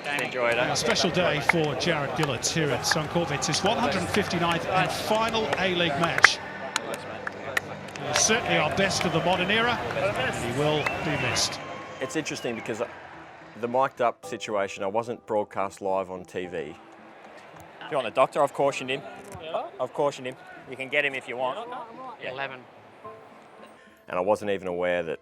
Just enjoyed it. A special day for Jarred Gillett here at Suncorp. It's his 159th and final A-League match. He's certainly our best of the modern era. He will be missed. It's interesting because the mic'd up situation, I wasn't broadcast live on TV. Do you want the doctor? I've cautioned him. I've cautioned him. You can get him if you want. Yeah. 11. And I wasn't even aware that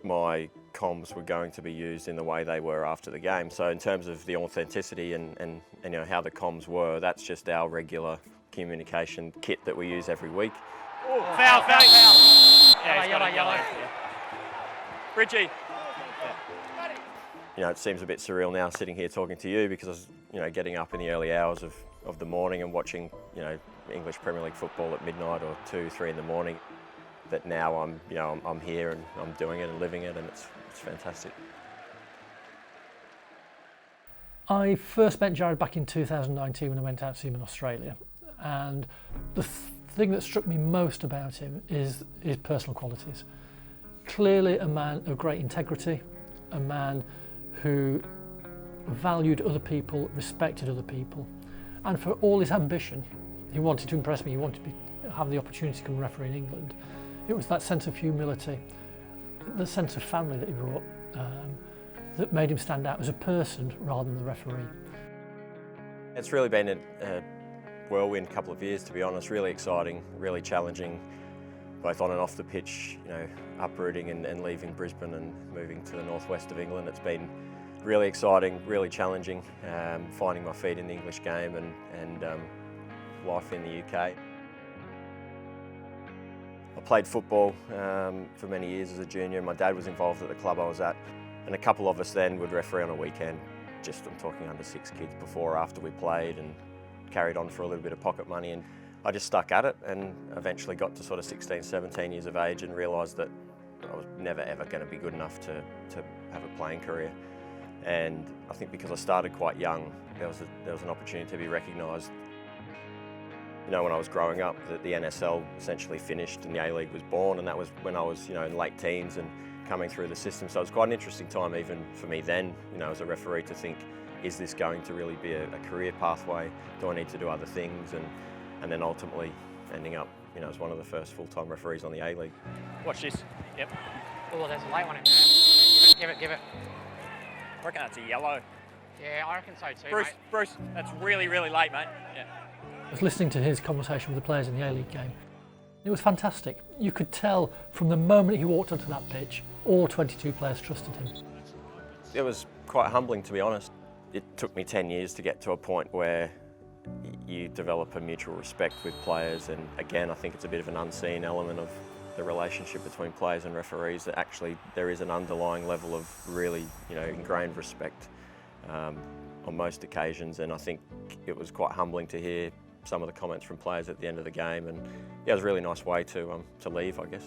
my comms were going to be used in the way they were after the game. So in terms of the authenticity and you know how the comms were, that's just our regular communication kit that we use every week. Ooh, foul. Yeah, he's got a yellow. Yeah. Bridgie. You know, it seems a bit surreal now sitting here talking to you because I was, you know, getting up in the early hours of the morning and watching, you know, English Premier League football at midnight or 2, 3 in the morning. That now I'm here and I'm doing it and living it, and it's fantastic. I first met Jarred back in 2019 when I went out to see him in Australia, and the thing that struck me most about him is his personal qualities. Clearly a man of great integrity, a man who valued other people, respected other people, and for all his ambition, he wanted to impress me, he wanted to have the opportunity to become a referee in England. It was that sense of humility, the sense of family that he brought, that made him stand out as a person rather than the referee. It's really been a whirlwind couple of years, to be honest. Really exciting, really challenging, both on and off the pitch. You know, uprooting and leaving Brisbane and moving to the northwest of England. It's been really exciting, really challenging. Finding my feet in the English game and life in the UK. I played football for many years as a junior. My dad was involved at the club I was at, and a couple of us then would referee on a weekend. I'm talking under 6 kids before or after we played, and carried on for a little bit of pocket money. And I just stuck at it and eventually got to sort of 16, 17 years of age and realised that I was never ever going to be good enough to have a playing career. And I think because I started quite young, there was an opportunity to be recognised. You know, when I was growing up, the NSL essentially finished and the A-League was born, and that was when I was, you know, in late teens and coming through the system. So it was quite an interesting time even for me then, you know, as a referee, to think, is this going to really be a career pathway? Do I need to do other things? And then ultimately ending up, you know, as one of the first full-time referees on the A-League. Watch this. Yep. Oh, there's a light one in there. Give it. I reckon that's a yellow. Yeah, I reckon so too, Bruce, that's really late, mate. Yeah. I was listening to his conversation with the players in the A-League game. It was fantastic. You could tell from the moment he walked onto that pitch, all 22 players trusted him. It was quite humbling, to be honest. It took me 10 years to get to a point where you develop a mutual respect with players, and again, I think it's a bit of an unseen element of the relationship between players and referees, that actually there is an underlying level of really, you know, ingrained respect on most occasions. And I think it was quite humbling to hear some of the comments from players at the end of the game, and yeah, it was a really nice way to leave, I guess.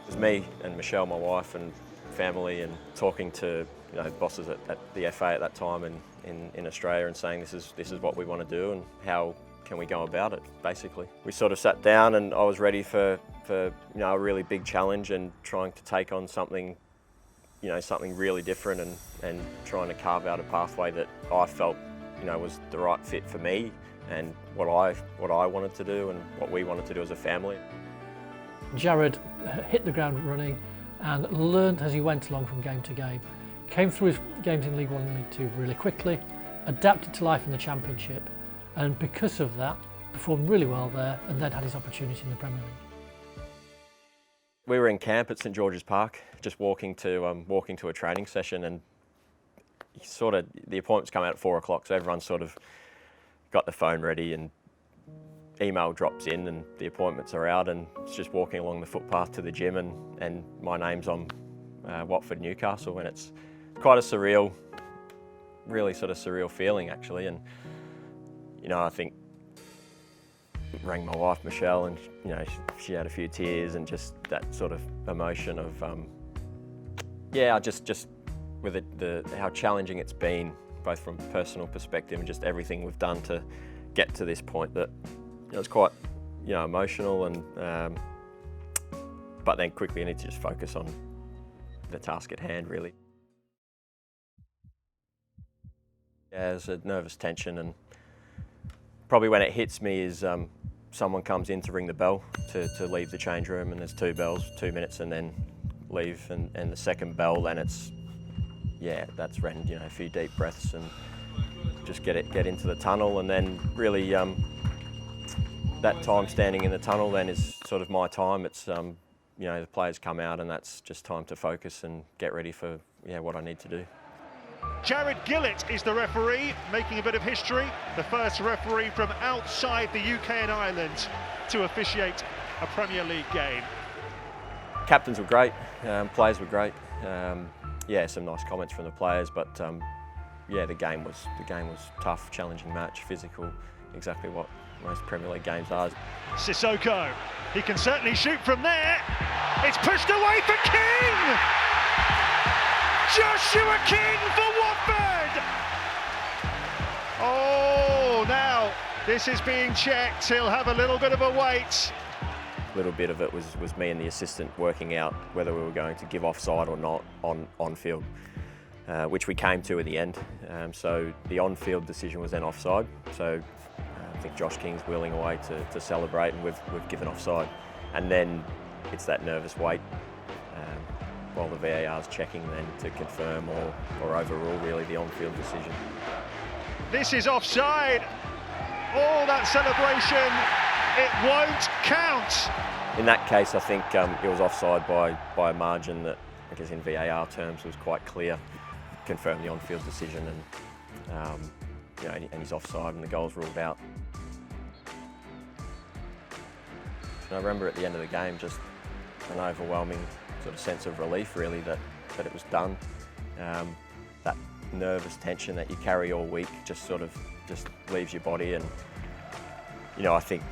It was me and Michelle, my wife, and family, and talking to, you know, bosses at the FA at that time in Australia, and saying this is what we want to do and how can we go about it, basically. We sort of sat down and I was ready for you know, a really big challenge and trying to take on something, you know, something really different, and trying to carve out a pathway that I felt, you know, was the right fit for me and what I wanted to do and what we wanted to do as a family. Jarred hit the ground running and learned as he went along from game to game. Came through his games in League 1 and League 2 really quickly, adapted to life in the Championship, and because of that, performed really well there, and then had his opportunity in the Premier League. We were in camp at St George's Park, just walking to a training session, and the appointments come out at 4 o'clock, so everyone's sort of got the phone ready and email drops in and the appointments are out, and it's just walking along the footpath to the gym, and my name's on Watford Newcastle, and it's quite a surreal, really sort of surreal feeling actually. And you know, I think rang my wife Michelle, and you know, she had a few tears, and just that sort of emotion of yeah, just with how challenging it's been, both from a personal perspective and just everything we've done to get to this point, that you know, it's quite, you know, emotional, and but then quickly you need to just focus on the task at hand, really. Yeah, there's a nervous tension, and probably when it hits me is someone comes in to ring the bell to leave the change room, and there's 2 bells, 2 minutes, and then leave, and the second bell, then it's, yeah, that's when, you know, a few deep breaths and just get into the tunnel, and then really that time standing in the tunnel then is sort of my time. It's you know, the players come out, and that's just time to focus and get ready for, yeah, what I need to do. Jarred Gillett is the referee, making a bit of history. The first referee from outside the UK and Ireland to officiate a Premier League game. Captains were great, players were great. Yeah, some nice comments from the players, but yeah, the game was tough, challenging match, physical, exactly what most Premier League games are. Sissoko, he can certainly shoot from there. It's pushed away for King! Joshua King for Watford! Oh, now this is being checked. He'll have a little bit of a wait. A little bit of it was me and the assistant working out whether we were going to give offside or not on field, which we came to in the end. So the on-field decision was then offside. So I think Josh King's wheeling away to celebrate, and we've given offside. And then it's that nervous wait while the VAR's checking then to confirm or overrule really the on-field decision. This is offside. Oh, that celebration, it won't count. In that case, I think it was offside by a margin that, I guess in VAR terms, was quite clear. Confirmed the on-field decision, and you know, and he's offside, and the goal's ruled out. And I remember at the end of the game, just an overwhelming sort of sense of relief, really, that it was done. That nervous tension that you carry all week just leaves your body, and you know, I think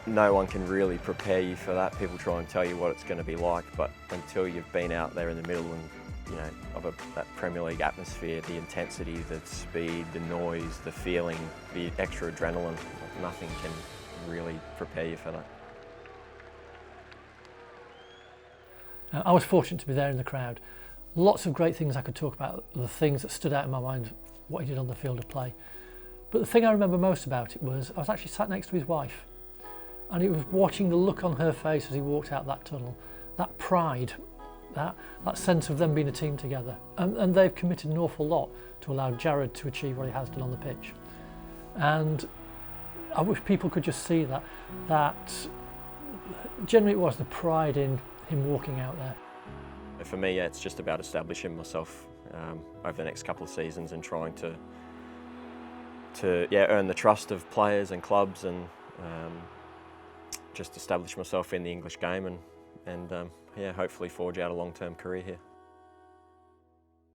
no one can really prepare you for that. People try and tell you what it's going to be like, but until you've been out there in the middle and, you know, of that Premier League atmosphere, the intensity, the speed, the noise, the feeling, the extra adrenaline, nothing can really prepare you for that. I was fortunate to be there in the crowd. Lots of great things I could talk about, the things that stood out in my mind, what he did on the field of play. But the thing I remember most about it was I was actually sat next to his wife, and it was watching the look on her face as he walked out that tunnel, that pride, that sense of them being a team together. And they've committed an awful lot to allow Jarred to achieve what he has done on the pitch. And I wish people could just see that generally it was the pride in him walking out there. For me, yeah, it's just about establishing myself over the next couple of seasons and trying to earn the trust of players and clubs, and just establish myself in the English game, and yeah, hopefully forge out a long-term career here.